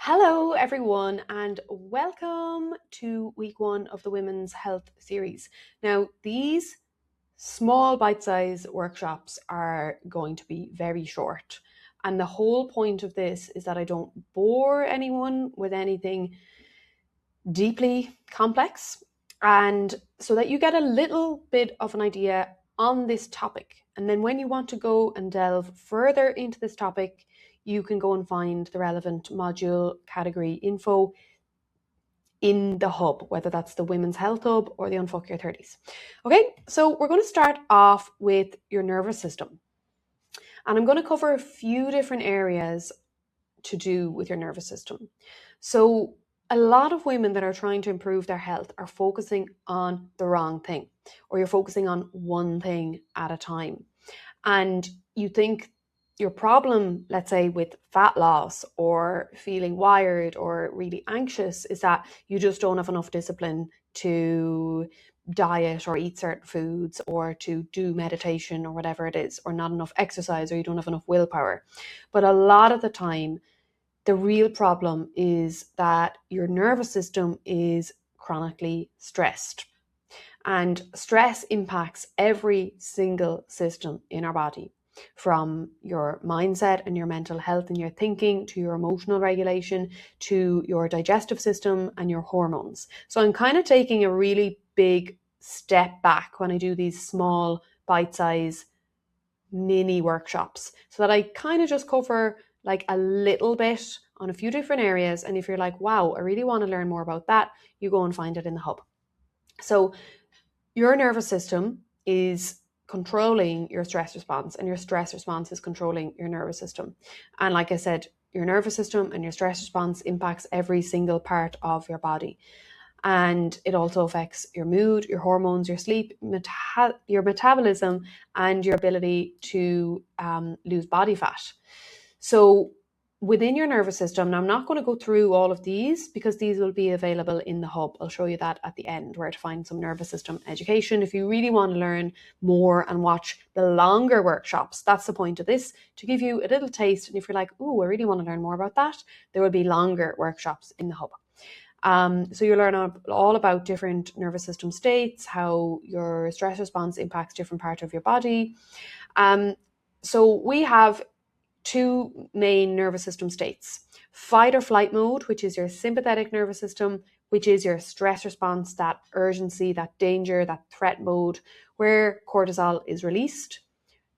Hello, everyone, and welcome to week one of the Women's Health series. Now, these small bite sized workshops are going to be very short, and the whole point of this is that I don't bore anyone with anything deeply complex, and so that you get a little bit of an idea on this topic. And then when you want to go and delve further into this topic, you can go and find the relevant module category info in the hub, whether that's the Women's Health Hub or the Unfuck Your 30s. Okay, so we're going to start off with your nervous system. And I'm going to cover a few different areas to do with your nervous system. So a lot of women that are trying to improve their health are focusing on the wrong thing, or you're focusing on one thing at a time. And you think your problem, let's say with fat loss or feeling wired or really anxious, is that you just don't have enough discipline to diet or eat certain foods or to do meditation or whatever it is, or not enough exercise, or you don't have enough willpower. But a lot of the time, the real problem is that your nervous system is chronically stressed. And stress impacts every single system in our body, from your mindset and your mental health and your thinking, to your emotional regulation, to your digestive system and your hormones. So I'm kind of taking a really big step back when I do these small bite-size mini workshops, so that I kind of just cover like a little bit on a few different areas. And if you're like, wow, I really want to learn more about that, you go and find it in the hub. So your nervous system is controlling your stress response, and your stress response is controlling your nervous system. And like I said, your nervous system and your stress response impacts every single part of your body. And it also affects your mood, your hormones, your sleep, your metabolism, and your ability to lose body fat. So within your nervous system, and I'm not going to go through all of these because these will be available in the hub. I'll show you that at the end, where to find some nervous system education. If you really want to learn more and watch the longer workshops, that's the point of this, to give you a little taste. And if you're like, ooh, I really want to learn more about that, there will be longer workshops in the hub. So you learn all about different nervous system states, how your stress response impacts different parts of your body. So we have two main nervous system states: fight or flight mode, which is your sympathetic nervous system, which is your stress response, that urgency, that danger, that threat mode, where cortisol is released,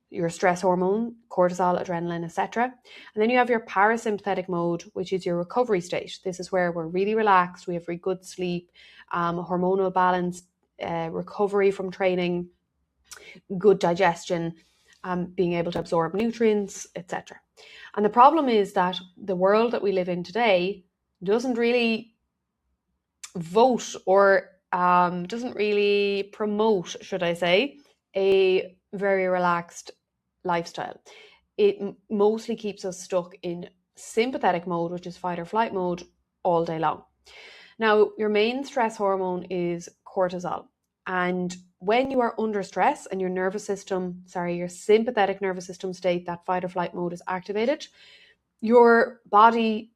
your stress hormone, cortisol, adrenaline, etc. And then you have your parasympathetic mode, which is your recovery state. This is where we're really relaxed, we have very good sleep, hormonal balance, recovery from training, good digestion, being able to absorb nutrients, etc. And the problem is that the world that we live in today doesn't really vote or doesn't really promote, should I say, a very relaxed lifestyle. It mostly keeps us stuck in sympathetic mode, which is fight or flight mode, all day long. Now, your main stress hormone is cortisol. And when you are under stress and your sympathetic nervous system state, that fight or flight mode, is activated, your brain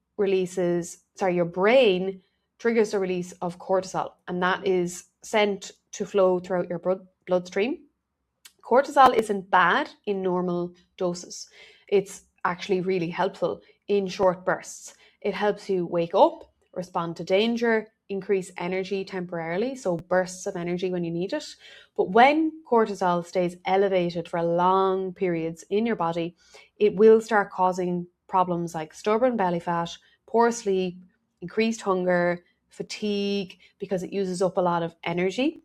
triggers the release of cortisol, and that is sent to flow throughout your bloodstream. Cortisol isn't bad in normal doses. It's actually really helpful in short bursts. It helps you wake up, respond to danger, increase energy temporarily, so bursts of energy when you need it. But when cortisol stays elevated for long periods in your body, it will start causing problems like stubborn belly fat, poor sleep, increased hunger, fatigue, because it uses up a lot of energy.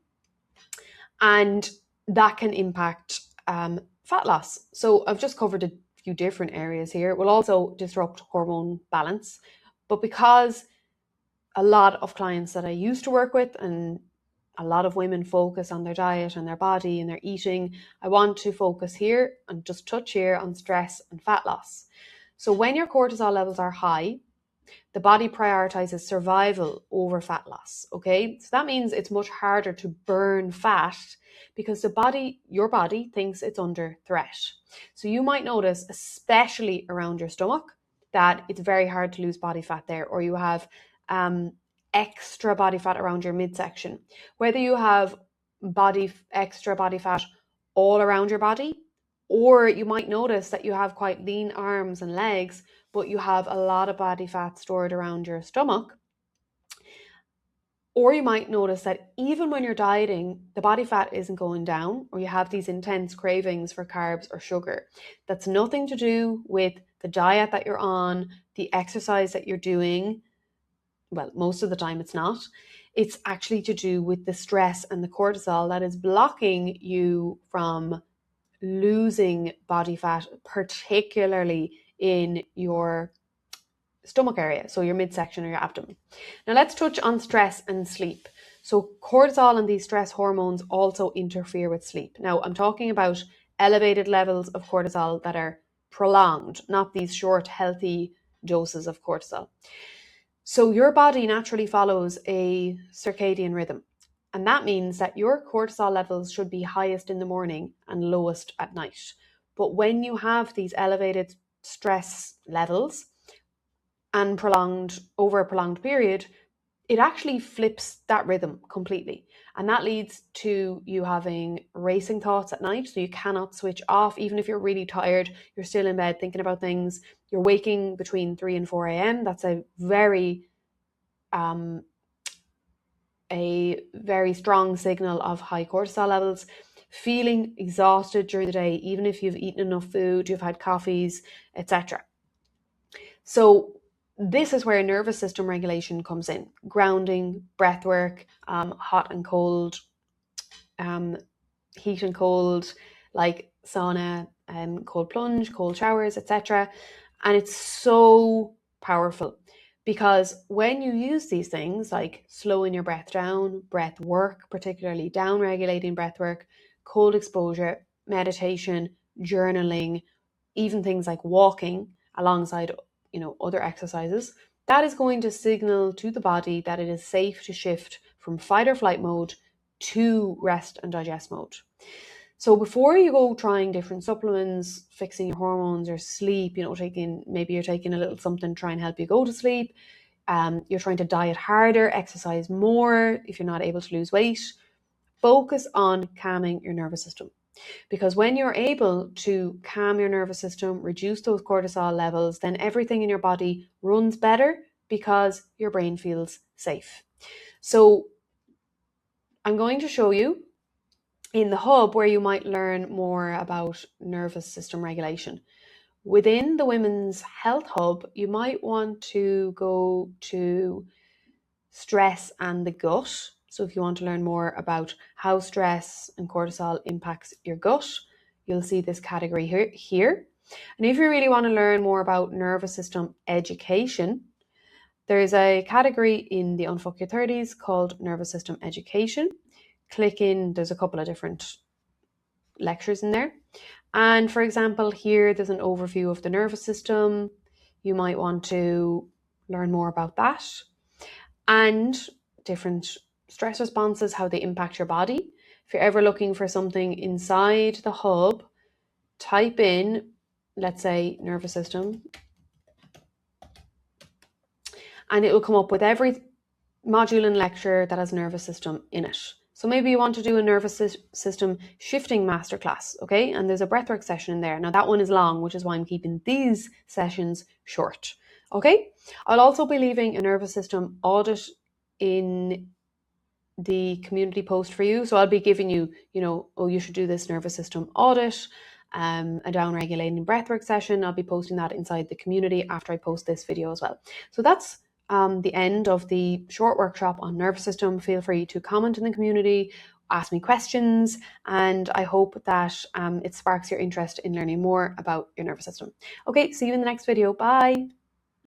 And that can impact fat loss. So I've just covered a few different areas here. It will also disrupt hormone balance. But because a lot of clients that I used to work with, and a lot of women, focus on their diet and their body and their eating, I want to focus here and just touch here on stress and fat loss. So when your cortisol levels are high, the body prioritizes survival over fat loss. Okay, so that means it's much harder to burn fat because your body thinks it's under threat. So you might notice, especially around your stomach, that it's very hard to lose body fat there, or you have extra body fat around your midsection. Whether you have extra body fat all around your body, or you might notice that you have quite lean arms and legs, but you have a lot of body fat stored around your stomach. Or you might notice that even when you're dieting, the body fat isn't going down, or you have these intense cravings for carbs or sugar. That's nothing to do with the diet that you're on, the exercise that you're doing. Well, most of the time it's not. It's actually to do with the stress and the cortisol that is blocking you from losing body fat, particularly in your stomach area, so your midsection or your abdomen. Now let's touch on stress and sleep. So cortisol and these stress hormones also interfere with sleep. Now I'm talking about elevated levels of cortisol that are prolonged, not these short, healthy doses of cortisol. So your body naturally follows a circadian rhythm. And that means that your cortisol levels should be highest in the morning and lowest at night. But when you have these elevated stress levels and over a prolonged period, it actually flips that rhythm completely. And that leads to you having racing thoughts at night. So you cannot switch off. Even if you're really tired, you're still in bed thinking about things. You're waking between 3 and 4 a.m. That's a very strong signal of high cortisol levels. Feeling exhausted during the day, even if you've eaten enough food, you've had coffees, etc. So this is where nervous system regulation comes in. Grounding, breath work, hot and cold, heat and cold, like sauna, cold plunge, cold showers, etc. And it's so powerful because when you use these things like slowing your breath down, breath work, particularly down regulating breath work, cold exposure, meditation, journaling, even things like walking alongside other exercises, that is going to signal to the body that it is safe to shift from fight or flight mode to rest and digest mode. So before you go trying different supplements, fixing your hormones or sleep, maybe you're taking a little something to try and help you go to sleep, you're trying to diet harder, exercise more if you're not able to lose weight, focus on calming your nervous system. Because when you're able to calm your nervous system, reduce those cortisol levels, then everything in your body runs better because your brain feels safe. So I'm going to show you in the hub where you might learn more about nervous system regulation. Within the Women's Health Hub, you might want to go to stress and the gut. So if you want to learn more about how stress and cortisol impacts your gut, you'll see this category here. And if you really want to learn more about nervous system education, there's a category in the Unfuck Your 30s called Nervous System Education. Click in, there's a couple of different lectures in there. And for example, here there's an overview of the nervous system. You might want to learn more about that and different stress responses, how they impact your body. If you're ever looking for something inside the hub, type in, let's say, nervous system, and it will come up with every module and lecture that has nervous system in it. So maybe you want to do a nervous system shifting masterclass, okay? And there's a breathwork session in there. Now that one is long, which is why I'm keeping these sessions short, okay? I'll also be leaving a nervous system audit in the community post for you. So I'll be giving you, you should do this nervous system audit, a down regulating breathwork session. I'll be posting that inside the community after I post this video as well. So that's the end of the short workshop on nervous system. Feel free to comment in the community, ask me questions, and I hope that it sparks your interest in learning more about your nervous system. Okay, see you in the next video. Bye.